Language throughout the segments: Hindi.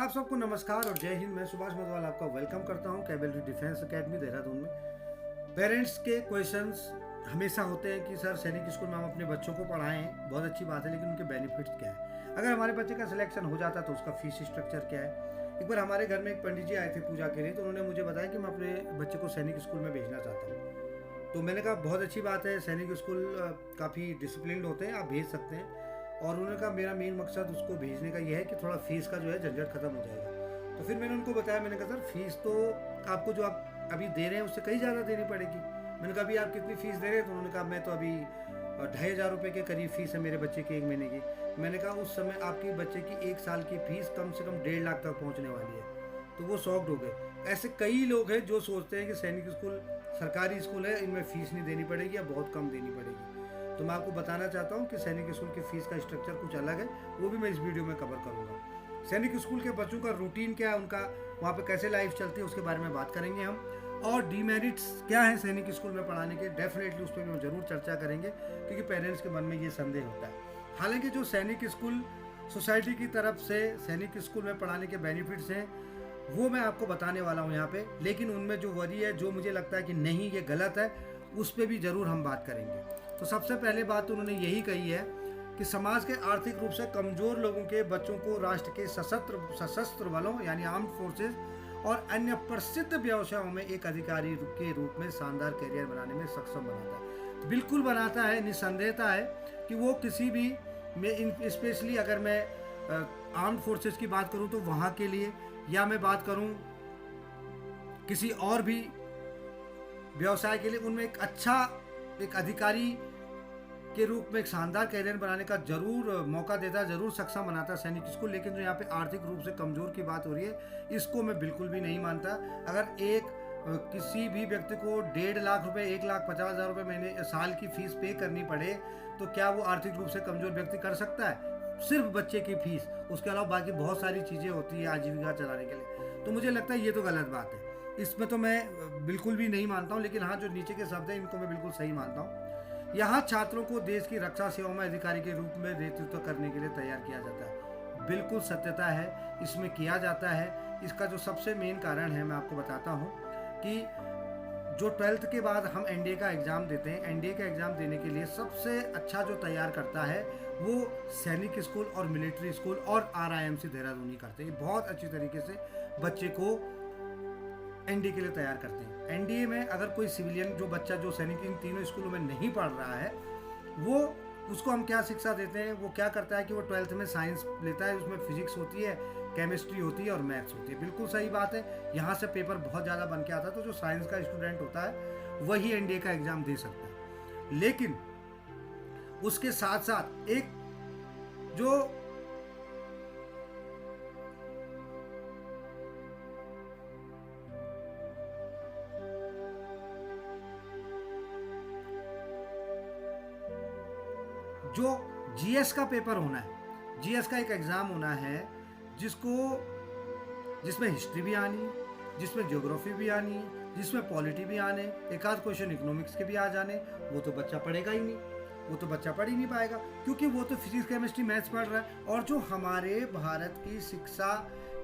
आप सबको नमस्कार और जय हिंद। मैं सुभाष मधवाल आपका वेलकम करता हूं कैवेलरी डिफेंस एकेडमी देहरादून में। पेरेंट्स के क्वेश्चंस हमेशा होते हैं कि सर सैनिक स्कूल में हम अपने बच्चों को पढ़ाएं, बहुत अच्छी बात है, लेकिन उनके बेनिफिट्स क्या है। अगर हमारे बच्चे का सिलेक्शन हो जाता तो उसका फीस स्ट्रक्चर क्या है। एक बार हमारे घर में एक पंडित जी आए थे पूजा के लिए, तो उन्होंने मुझे बताया कि मैं अपने बच्चे को सैनिक स्कूल में भेजना चाहता हूँ। तो मैंने कहा बहुत अच्छी बात है, सैनिक स्कूल काफ़ी डिसिप्लिन होते हैं, आप भेज सकते हैं। और उन्होंने कहा मेरा मेन मकसद उसको भेजने का यह है कि थोड़ा फीस का जो है झंझट खत्म हो जाएगा। तो फिर मैंने उनको बताया, मैंने कहा सर फीस तो आपको जो आप अभी दे रहे हैं उससे कहीं ज़्यादा देनी पड़ेगी। मैंने कहा अभी आप कितनी फ़ीस दे रहे हैं? तो उन्होंने कहा मैं तो अभी 2500 रुपये के करीब फ़ीस है मेरे बच्चे की एक महीने की। मैंने कहा उस समय आपकी बच्चे की एक साल की फ़ीस कम से कम 1.5 लाख तक पहुँचने वाली है। तो वो शॉक्ड हो गए। ऐसे कई लोग हैं जो सोचते हैं कि सैनिक स्कूल सरकारी स्कूल है, इनमें फ़ीस नहीं देनी पड़ेगी या बहुत कम देनी पड़ेगी। तो मैं आपको बताना चाहता हूँ कि सैनिक स्कूल की फ़ीस का स्ट्रक्चर कुछ अलग है, वो भी मैं इस वीडियो में कवर करूँगा। सैनिक स्कूल के बच्चों का रूटीन क्या है, उनका वहाँ पे कैसे लाइफ चलती है, उसके बारे में बात करेंगे हम। और डीमेरिट्स क्या है सैनिक स्कूल में पढ़ाने के, डेफिनेटली उस पर भी हम जरूर चर्चा करेंगे, क्योंकि पेरेंट्स के मन में ये संदेह होता है। हालांकि जो सैनिक स्कूल सोसाइटी की तरफ से सैनिक स्कूल में पढ़ाने के बेनिफिट्स हैं वो मैं आपको बताने वाला हूँ यहाँ पे, लेकिन उनमें जो वरी है, जो मुझे लगता है कि नहीं ये गलत है, उस पर भी ज़रूर हम बात करेंगे। तो सबसे पहले बात उन्होंने यही कही है कि समाज के आर्थिक रूप से कमज़ोर लोगों के बच्चों को राष्ट्र के सशस्त्र बलों यानी आर्म्ड फोर्सेज और अन्य प्रसिद्ध व्यवसायों में एक अधिकारी के रूप में शानदार करियर बनाने में सक्षम बनाता है। बिल्कुल बनाता है, निसंदेहता है कि वो किसी भी में, स्पेशली अगर मैं आर्म्ड फोर्सेज की बात करूँ तो वहाँ के लिए, या मैं बात करूँ किसी और भी व्यवसाय के लिए, उनमें एक अधिकारी के रूप में एक शानदार कैरियर बनाने का जरूर मौका देता है, जरूर सक्षम बनाता है सैनिक स्कूल। लेकिन जो यहाँ पे आर्थिक रूप से कमजोर की बात हो रही है, इसको मैं बिल्कुल भी नहीं मानता। अगर किसी भी व्यक्ति को 1.5 लाख रुपए, 1,50,000 रुपये महीने साल की फीस पे करनी पड़े, तो क्या वो आर्थिक रूप से कमजोर व्यक्ति कर सकता है? सिर्फ बच्चे की फीस, उसके अलावा बाकी बहुत सारी चीज़ें होती है आजीविका चलाने के लिए। तो मुझे लगता है ये तो गलत बात है, इसमें तो मैं बिल्कुल भी नहीं मानता हूँ। लेकिन हाँ, जो नीचे के शब्द हैं इनको मैं बिल्कुल सही मानता हूँ। यहाँ छात्रों को देश की रक्षा सेवा में अधिकारी के रूप में नेतृत्व करने के लिए तैयार किया जाता है। बिल्कुल सत्यता है, इसमें किया जाता है। इसका जो सबसे मेन कारण है मैं आपको बताता हूँ कि जो 12th के बाद हम एनडीए का एग्ज़ाम देते हैं, एनडीए का एग्ज़ाम देने के लिए सबसे अच्छा जो तैयार करता है वो सैनिक स्कूल और मिलिट्री स्कूल और RIMC देहरादून ही करते हैं। बहुत अच्छी तरीके से बच्चे को एनडीए के लिए तैयार करते हैं। एनडीए में अगर कोई सिविलियन जो बच्चा जो सैनिक इन तीनों स्कूलों में नहीं पढ़ रहा है, वो उसको हम क्या शिक्षा देते हैं, वो क्या करता है कि वो 12th में साइंस लेता है, उसमें फिजिक्स होती है, केमिस्ट्री होती है और मैथ्स होती है। बिल्कुल सही बात है, यहाँ से पेपर बहुत ज़्यादा बन के आता है। तो जो साइंस का स्टूडेंट होता है वही एनडीए का एग्ज़ाम दे सकता है। लेकिन उसके साथ साथ एक जो जीएस का पेपर होना है, जीएस का एक एग्ज़ाम होना है जिसमें हिस्ट्री भी आनी है, जिसमें ज्योग्राफी भी आनी है, जिसमें पॉलिटी भी आने, एक आध क्वेश्चन इकोनॉमिक्स के भी आ जाने, वो तो बच्चा पढ़ेगा ही नहीं, वो तो बच्चा पढ़ ही नहीं पाएगा, क्योंकि वो तो फिजिक्स केमिस्ट्री मैथ्स पढ़ रहा है। और जो हमारे भारत की शिक्षा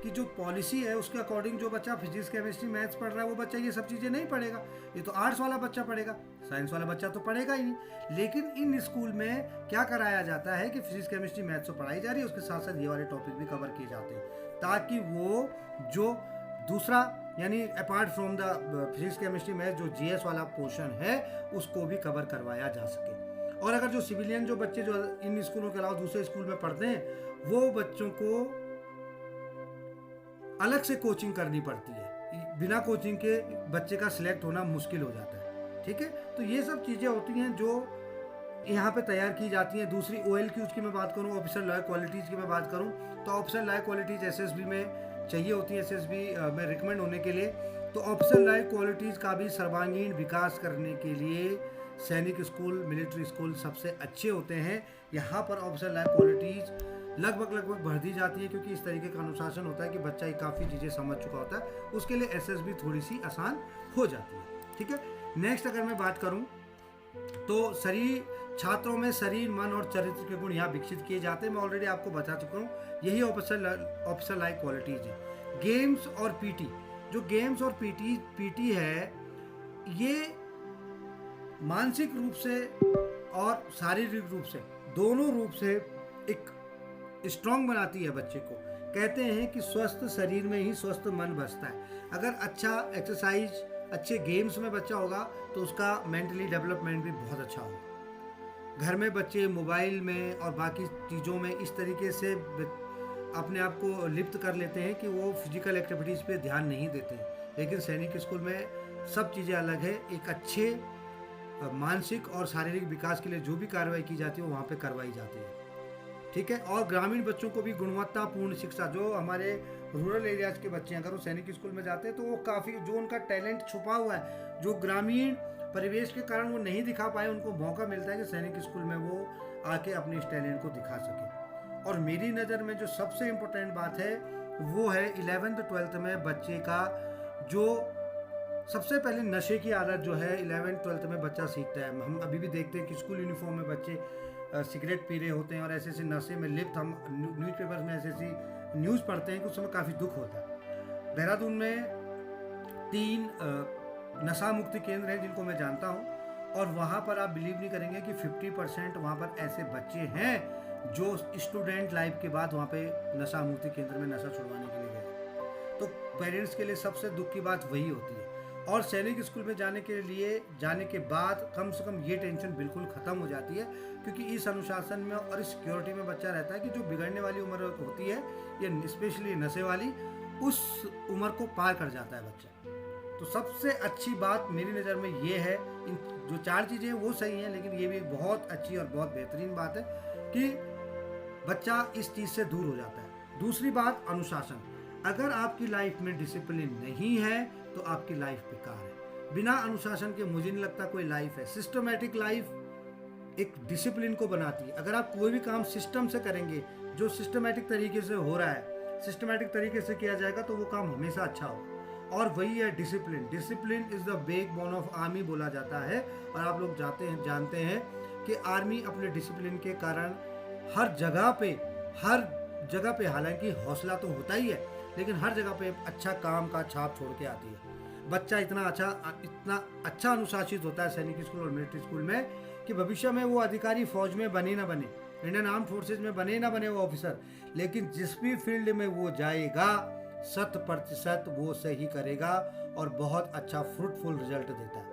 की जो पॉलिसी है उसके अकॉर्डिंग जो बच्चा फिजिक्स केमिस्ट्री मैथ्स पढ़ रहा है वो बच्चा ये सब चीज़ें नहीं पढ़ेगा। ये तो आर्ट्स वाला बच्चा पढ़ेगा, साइंस वाला बच्चा तो पढ़ेगा ही नहीं। लेकिन इन स्कूल में क्या कराया जाता है कि फिजिक्स केमिस्ट्री मैथ्स तो पढ़ाई जा रही है, उसके साथ साथ ये वाले टॉपिक भी कवर किए जाते हैं, ताकि वो जो दूसरा यानी apart from the physics chemistry maths जो जीएस वाला पोर्शन है उसको भी कवर करवाया जा सके। और अगर जो सिविलियन जो बच्चे जो इन स्कूलों के अलावा दूसरे स्कूल में पढ़ते हैं, वो बच्चों को अलग से कोचिंग करनी पड़ती है। बिना कोचिंग के बच्चे का सिलेक्ट होना मुश्किल हो जाता है। ठीक है, तो ये सब चीज़ें होती हैं जो यहाँ पे तैयार की जाती हैं। दूसरी OLQs की मैं बात करूँ, ऑफिसर लॉयर क्वालिटीज़ की मैं बात करूँ, तो ऑफिसर लॉयर क्वालिटीज़ SSB में चाहिए होती है, SSB में रिकमेंड होने के लिए। तो ऑफिसर लॉयर क्वालिटीज़ का भी सर्वांगीण विकास करने के लिए सैनिक स्कूल, मिलिट्री स्कूल सबसे अच्छे होते हैं। यहाँ पर ऑफिसर लॉयर क्वालिटीज़ लगभग भर दी जाती है, क्योंकि इस तरीके का अनुशासन होता है कि बच्चा ये काफ़ी चीज़ें समझ चुका होता है, उसके लिए SSB थोड़ी सी आसान हो जाती है। ठीक है, नेक्स्ट अगर मैं बात करूं तो छात्रों में शरीर, मन और चरित्र के गुण यहाँ विकसित किए जाते हैं। मैं ऑलरेडी आपको बता चुका हूँ, यही ऑफिसर लाइक क्वालिटीज है। गेम्स और पीटी, जो गेम्स और पीटी है, ये मानसिक रूप से और शारीरिक रूप से, दोनों रूप से एक स्ट्रांग बनाती है बच्चे को। कहते हैं कि स्वस्थ शरीर में ही स्वस्थ मन बसता है। अगर अच्छा एक्सरसाइज, अच्छे गेम्स में बच्चा होगा तो उसका मेंटली डेवलपमेंट भी बहुत अच्छा होगा। घर में बच्चे मोबाइल में और बाकी चीज़ों में इस तरीके से अपने आप को लिप्त कर लेते हैं कि वो फिजिकल एक्टिविटीज़ पे ध्यान नहीं देते हैं। लेकिन सैनिक स्कूल में सब चीज़ें अलग है। एक अच्छे मानसिक और शारीरिक विकास के लिए जो भी कार्रवाई की जाती है वो वहाँ पे करवाई जाती है, ठीक है। और ग्रामीण बच्चों को भी गुणवत्तापूर्ण शिक्षा, जो हमारे रूरल एरियाज के बच्चे हैं, अगर वो सैनिक स्कूल में जाते हैं तो वो काफ़ी, जो उनका टैलेंट छुपा हुआ है, जो ग्रामीण परिवेश के कारण वो नहीं दिखा पाए, उनको मौका मिलता है कि सैनिक स्कूल में वो आके अपने इस टैलेंट को दिखा सके। और मेरी नज़र में जो सबसे इम्पोर्टेंट बात है वो है 11th 12th में बच्चे का जो सबसे पहले नशे की आदत जो है 11th 12th में बच्चा सीखता है। हम अभी भी देखते हैं कि स्कूल यूनिफॉर्म में बच्चे सिगरेट पी रहे होते हैं और ऐसे ऐसे नशे में लिप्त, हम न्यूज़पेपर्स में ऐसी ऐसी न्यूज़ पढ़ते हैं कि उस समय काफ़ी दुख होता है। देहरादून में 3 नशा मुक्ति केंद्र हैं जिनको मैं जानता हूँ, और वहाँ पर आप बिलीव नहीं करेंगे कि 50% वहाँ पर ऐसे बच्चे हैं जो स्टूडेंट लाइफ के बाद वहाँ पे नशा मुक्ति केंद्र में नशा छुड़वाने के लिए गए। तो पेरेंट्स के लिए सबसे दुख की बात वही होती है। और सैनिक स्कूल में जाने के बाद कम से कम ये टेंशन बिल्कुल ख़त्म हो जाती है, क्योंकि इस अनुशासन में और इस सिक्योरिटी में बच्चा रहता है कि जो बिगड़ने वाली उम्र होती है, ये स्पेशली नशे वाली, उस उम्र को पार कर जाता है बच्चा। तो सबसे अच्छी बात मेरी नज़र में ये है, इन जो 4 चीज़ें हैं वो सही हैं, लेकिन ये भी बहुत अच्छी और बहुत बेहतरीन बात है कि बच्चा इस चीज़ से दूर हो जाता है। दूसरी बात, अनुशासन। अगर आपकी लाइफ में डिसिप्लिन नहीं है तो आपकी लाइफ बेकार है। बिना अनुशासन के मुझे नहीं लगता कोई लाइफ है। सिस्टमेटिक लाइफ एक डिसिप्लिन को बनाती है। अगर आप कोई भी काम सिस्टम से करेंगे, जो सिस्टमेटिक तरीके से हो रहा है, सिस्टमेटिक तरीके से किया जाएगा, तो वो काम हमेशा अच्छा होगा। और वही है discipline. Discipline is the backbone of army बोला जाता है। और आप लोग जानते हैं कि आर्मी अपने डिसिप्लिन के कारण हर जगह पे हालांकि हौसला तो होता ही है, लेकिन हर जगह पे अच्छा काम का छाप छोड़ के आती है। बच्चा इतना अच्छा अनुशासित होता है सैनिक स्कूल और मिलिट्री स्कूल में कि भविष्य में वो अधिकारी फौज में बने ना बने, इंडियन आर्म फोर्सेज में बने ना बने वो ऑफिसर, लेकिन जिस भी फील्ड में वो जाएगा 100% वो सही करेगा और बहुत अच्छा फ्रूटफुल रिजल्ट देता है।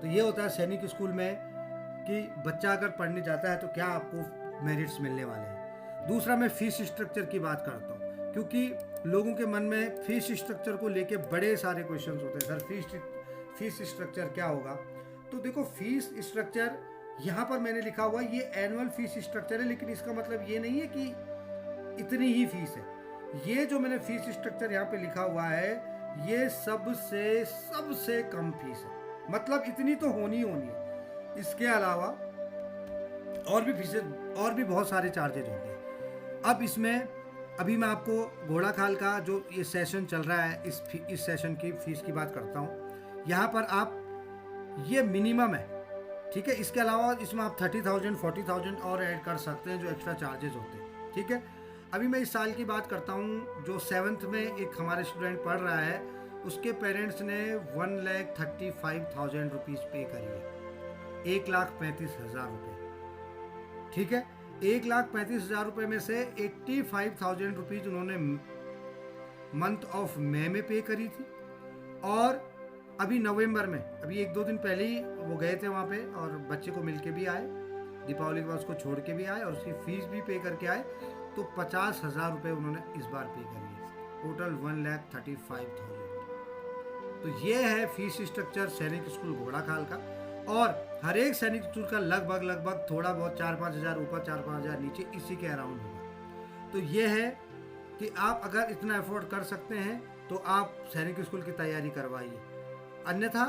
तो ये होता है सैनिक स्कूल में कि बच्चा अगर पढ़ने जाता है तो क्या आपको मेरिट्स मिलने वाले हैं। दूसरा, मैं फीस स्ट्रक्चर की बात करता हूँ, क्योंकि लोगों के मन में फीस स्ट्रक्चर को लेके बड़े सारे क्वेश्चंस होते हैं। सर फीस स्ट्रक्चर क्या होगा? तो देखो, फीस स्ट्रक्चर यहाँ पर मैंने लिखा हुआ ये एनुअल फीस स्ट्रक्चर है, लेकिन इसका मतलब ये नहीं है कि इतनी ही फीस है। ये जो मैंने फीस स्ट्रक्चर यहाँ पे लिखा हुआ है, ये सबसे कम फीस है, मतलब इतनी तो होनी है। इसके अलावा और भी फीसें और भी बहुत सारे चार्जेज होंगे। अब इसमें अभी मैं आपको घोड़ा खाल का जो ये सेशन चल रहा है, इस सेशन की फीस की बात करता हूँ। यहाँ पर आप ये मिनिमम है, ठीक है। इसके अलावा इसमें आप 30,000 40,000 और ऐड कर सकते हैं जो एक्स्ट्रा चार्जेस होते हैं, ठीक है। अभी मैं इस साल की बात करता हूँ, जो 7th में एक हमारे स्टूडेंट पढ़ रहा है, उसके पेरेंट्स ने 1,35,000 रुपीज़ पे करी है, 1,35,000 रुपये, ठीक है। 1,35,000 रुपये में से 85,000 रुपीज़ उन्होंने मंथ ऑफ मई में पे करी थी, और अभी नवंबर में, अभी 1-2 दिन पहले ही वो गए थे वहाँ पे और बच्चे को मिल के भी आए, दीपावली के बाद उसको छोड़ के भी आए और उसकी फ़ीस भी पे करके आए। तो 50,000 रुपये उन्होंने इस बार पे करी है, टोटल 1,35,000। तो ये है फीस स्ट्रक्चर सैनिक स्कूल घोड़ा खाल का। और हर एक सैनिक स्कूल का लगभग थोड़ा बहुत 4-5 हज़ार ऊपर 4-5 हज़ार नीचे इसी के अराउंड होगा। तो ये है कि आप अगर इतना अफोर्ड कर सकते हैं तो आप सैनिक स्कूल की तैयारी करवाइए। अन्यथा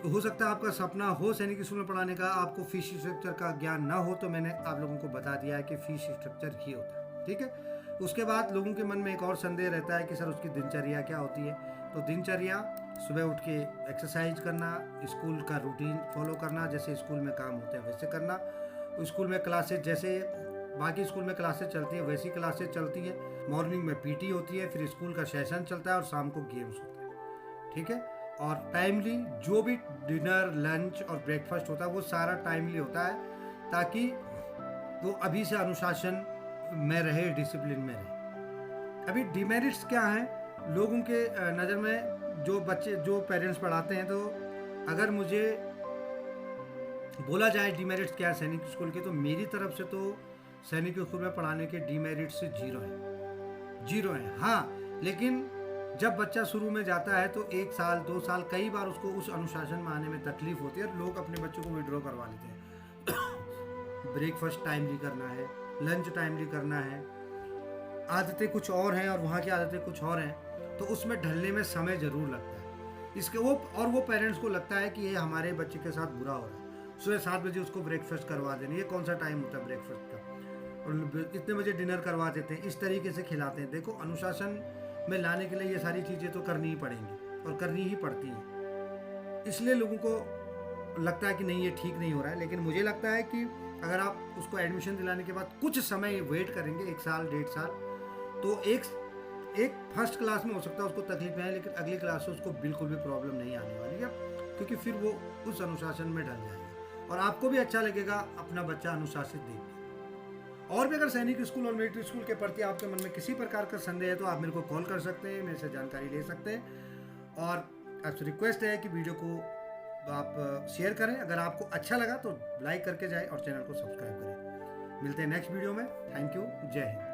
हो सकता है आपका सपना हो सैनिक स्कूल में पढ़ाने का, आपको फीस स्ट्रक्चर का ज्ञान ना हो, तो मैंने आप लोगों को बता दिया है कि फीस स्ट्रक्चर ही होता है, ठीक है। उसके बाद लोगों के मन में एक और संदेह रहता है कि सर उसकी दिनचर्या क्या होती है। तो दिनचर्या सुबह उठ के एक्सरसाइज करना, स्कूल का रूटीन फॉलो करना, जैसे स्कूल में काम होते हैं वैसे करना, स्कूल में क्लासेज जैसे बाकी स्कूल में क्लासेज चलती हैं वैसी क्लासेज चलती हैं, मॉर्निंग में पीटी होती है, फिर स्कूल का सेशन चलता है और शाम को गेम्स होते हैं, ठीक है। और टाइमली जो भी डिनर लंच और ब्रेकफास्ट होता है वो सारा टाइमली होता है, ताकि वो अभी से अनुशासन में रहे, डिसिप्लिन में रहे। अभी डिमेरिट्स क्या हैं लोगों के नज़र में, जो बच्चे जो पेरेंट्स पढ़ाते हैं, तो अगर मुझे बोला जाए डिमेरिट्स क्या है सैनिक स्कूल के, तो मेरी तरफ से तो सैनिक स्कूल में पढ़ाने के डिमेरिट्स जीरो हैं। हाँ, लेकिन जब बच्चा शुरू में जाता है तो 1 साल 2 साल कई बार उसको उस अनुशासन में आने में तकलीफ होती है, और लोग अपने बच्चों को विड्रॉ करवा लेते हैं। ब्रेकफास्ट टाइमली करना है, लंच टाइमली करना है, आदतें कुछ और हैं और वहाँ की आदतें कुछ और हैं, तो उसमें ढलने में समय ज़रूर लगता है। इसके वो पेरेंट्स को लगता है कि ये हमारे बच्चे के साथ बुरा हो रहा है, सुबह 7 बजे उसको ब्रेकफास्ट करवा देना, ये कौन सा टाइम होता है ब्रेकफास्ट का, और इतने बजे डिनर करवा देते हैं, इस तरीके से खिलाते हैं। देखो, अनुशासन में लाने के लिए ये सारी चीज़ें तो करनी ही पड़ेंगी और करनी ही पड़ती हैं, इसलिए लोगों को लगता है कि नहीं ये ठीक नहीं हो रहा है। लेकिन मुझे लगता है कि अगर आप उसको एडमिशन दिलाने के बाद कुछ समय वेट करेंगे, 1 साल 1.5 साल, तो एक फर्स्ट क्लास में हो सकता है उसको तकलीफ आए, लेकिन अगली क्लास से उसको बिल्कुल भी प्रॉब्लम नहीं आने वाली है, क्योंकि फिर वो उस अनुशासन में ढल जाएगा और आपको भी अच्छा लगेगा अपना बच्चा अनुशासित देख के। और भी अगर सैनिक स्कूल और मिलिट्री स्कूल के प्रति आपके मन में किसी प्रकार का संदेह है तो आप मेरे को कॉल कर सकते हैं, मेरे से जानकारी ले सकते हैं। और आपसे रिक्वेस्ट है कि वीडियो को आप शेयर करें, अगर आपको अच्छा लगा तो लाइक करके जाएं और चैनल को सब्सक्राइब करें। मिलते हैं नेक्स्ट वीडियो में। थैंक यू, जय हिंद।